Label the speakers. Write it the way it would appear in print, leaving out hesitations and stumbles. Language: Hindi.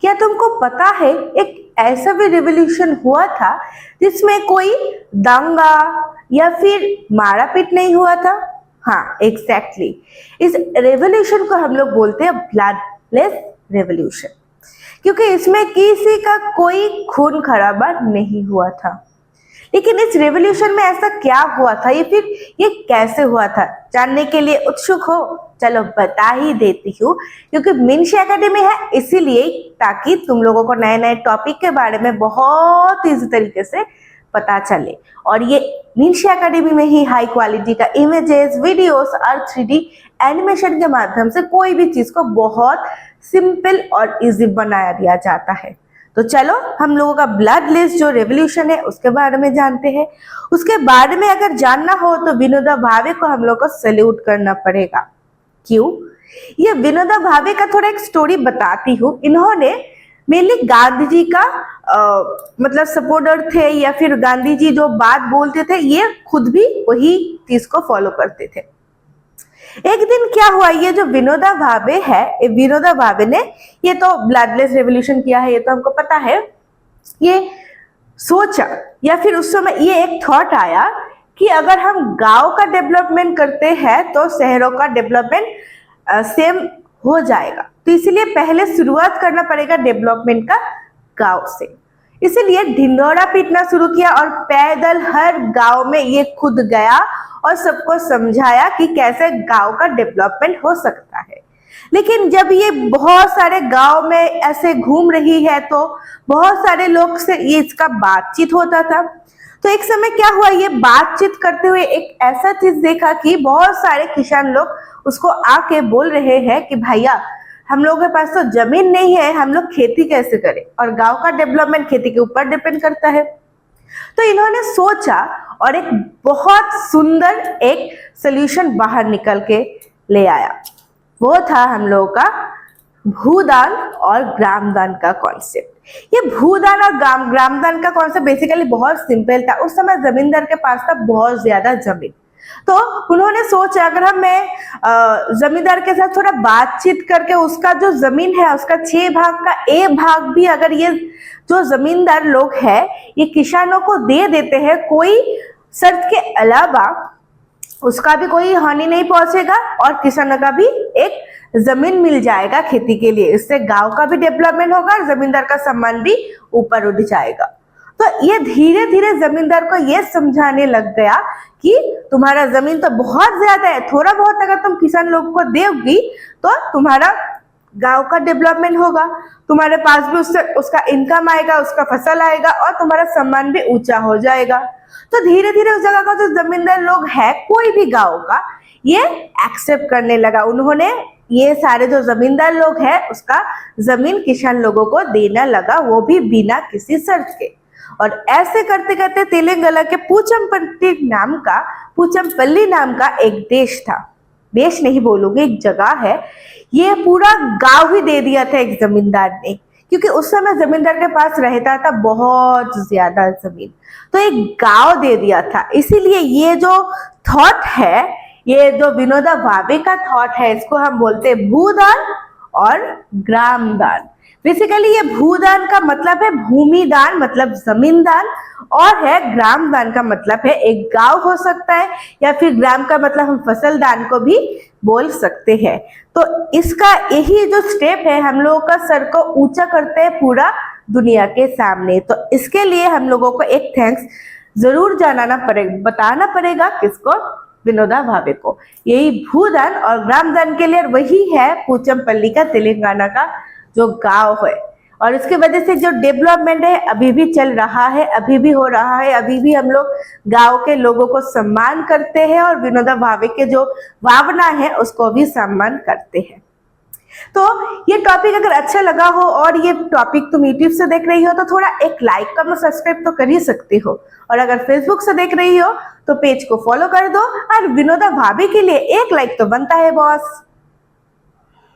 Speaker 1: क्या तुमको पता है एक ऐसा भी रिवॉल्यूशन हुआ था जिसमें कोई दंगा या फिर मारापीट नहीं हुआ था? हाँ, एग्जैक्टली। इस रेवोल्यूशन को हम लोग बोलते हैं ब्लडलेस रेवोल्यूशन, क्योंकि इसमें किसी का कोई खून खराबा नहीं हुआ था। लेकिन इस रेवोल्यूशन में ऐसा क्या हुआ था, ये कैसे हुआ था, जानने के लिए उत्सुक हो? चलो बता ही देती हूँ, क्योंकि मिन्शी एकेडमी है इसीलिए, ताकि तुम लोगों को नए नए टॉपिक के बारे में बहुत इजी तरीके से पता चले। और ये मिन्शी एकेडमी में ही हाई क्वालिटी का इमेजेस, वीडियोस और 3D एनिमेशन के माध्यम से कोई भी चीज को बहुत सिंपल और इजी बनाया दिया जाता है। तो चलो हम लोगों का ब्लडलेस जो रेवोल्यूशन है उसके बारे में जानते हैं। उसके बारे में अगर जानना हो तो विनोबा भावे को हम लोग को सैल्यूट करना पड़ेगा। क्यों? ये विनोबा भावे का थोड़ा एक स्टोरी बताती हूँ। इन्होंने मेनली गांधी जी का मतलब सपोर्टर थे, या फिर गांधी जी जो बात बोलते थे ये खुद भी वही चीज को फॉलो करते थे। एक दिन क्या हुआ, ये जो विनोबा भावे है, विनोबा भावे ने ये तो ब्लडलेस रेवोल्यूशन किया है, ये तो हमको पता है। ये सोचा, या फिर उस समय ये एक थॉट आया कि अगर हम गांव का डेवलपमेंट करते हैं तो शहरों का डेवलपमेंट सेम हो जाएगा। तो इसलिए पहले शुरुआत करना पड़ेगा डेवलपमेंट का गांव से। इसीलिए ढिंढोरा पीटना शुरू किया और पैदल हर गांव में ये खुद गया और सबको समझाया कि कैसे गांव का डेवलपमेंट हो सकता है। लेकिन जब ये बहुत सारे गांव में ऐसे घूम रही है तो बहुत सारे लोग से ये इसका बातचीत होता था। तो एक समय क्या हुआ, ये बातचीत करते हुए एक ऐसा चीज देखा कि बहुत सारे किसान लोग उसको आके बोल रहे हैं कि भैया हम लोगों के पास तो जमीन नहीं है, हम लोग खेती कैसे करें, और गांव का डेवलपमेंट खेती के ऊपर डिपेंड करता है। तो इन्होंने सोचा और एक बहुत सुंदर एक सोल्यूशन बाहर निकल के ले आया। वो था हम लोगों का भूदान और ग्रामदान का कॉन्सेप्ट। ये भूदान और ग्रामदान का कॉन्सेप्ट बेसिकली बहुत सिंपल था। उस समय जमींदार के पास था बहुत ज्यादा जमीन, तो उन्होंने सोचा अगर मैं जमींदार के साथ थोड़ा बातचीत करके उसका जो जमीन है उसका 6 भाग का एक भाग भी अगर ये जो जमींदार लोग हैं ये किसानों को दे देते हैं, कोई शर्त के अलावा उसका भी कोई हानि नहीं पहुंचेगा और किसानों का भी एक जमीन मिल जाएगा खेती के लिए। इससे गांव का भी डेवलपमेंट होगा और जमींदार का सम्मान भी ऊपर उठ जाएगा। तो ये धीरे धीरे जमींदार को ये समझाने लग गया कि तुम्हारा जमीन तो बहुत ज्यादा है, थोड़ा बहुत अगर तुम किसान लोगों को दोगी तो तुम्हारा गांव का डेवलपमेंट होगा, तुम्हारे पास भी उससे उसका इनकम आएगा, उसका फसल आएगा और तुम्हारा सम्मान भी ऊंचा हो जाएगा। तो धीरे धीरे उस जगह का जो जमींदार लोग है कोई भी गांव का ये एक्सेप्ट करने लगा। उन्होंने ये सारे जो जमींदार लोग हैं उसका जमीन किसान लोगों को देना लगा, वो भी बिना किसी शर्त के। और ऐसे करते करते तेलंगाना के पूचमपल्ली नाम का एक देश था, देश नहीं बोलूंगी, एक जगह है, ये पूरा गांव ही दे दिया था एक जमींदार ने, क्योंकि उस समय जमींदार के पास रहता था बहुत ज्यादा जमीन, तो एक गांव दे दिया था। इसीलिए ये जो थॉट है, ये जो विनोबा भावे का थॉट है, इसको हम बोलते हैं भूदान और ग्रामदान। बेसिकली ये भूदान का मतलब है भूमि दान, मतलब जमीन दान, और है ग्राम दान का मतलब है एक गांव हो सकता है, या फिर ग्राम का मतलब हम फसल दान को भी बोल सकते हैं। तो इसका यही जो स्टेप है हम लोगों का सर को ऊंचा करते हैं पूरा दुनिया के सामने। तो इसके लिए हम लोगों को एक थैंक्स जरूर बताना पड़ेगा किसको, विनोबा भावे को। यही भूदान और ग्राम दान के लिए वही है पूचमपल्ली का तेलंगाना का जो गांव है, और इसकी वजह से जो डेवलपमेंट है अभी भी चल रहा है, अभी भी हो रहा है, अभी भी हम लोग गांव के लोगों को सम्मान करते हैं और विनोबा भावे के जो भावना है उसको भी सम्मान करते हैं। तो ये टॉपिक अगर अच्छा लगा हो और ये टॉपिक तुम यूट्यूब से देख रही हो तो थोड़ा एक लाइक करना, सब्सक्राइब तो कर ही सकती हो, और अगर फेसबुक से देख रही हो तो पेज को फॉलो कर दो, और विनोबा भावे के लिए एक लाइक तो बनता है बॉस।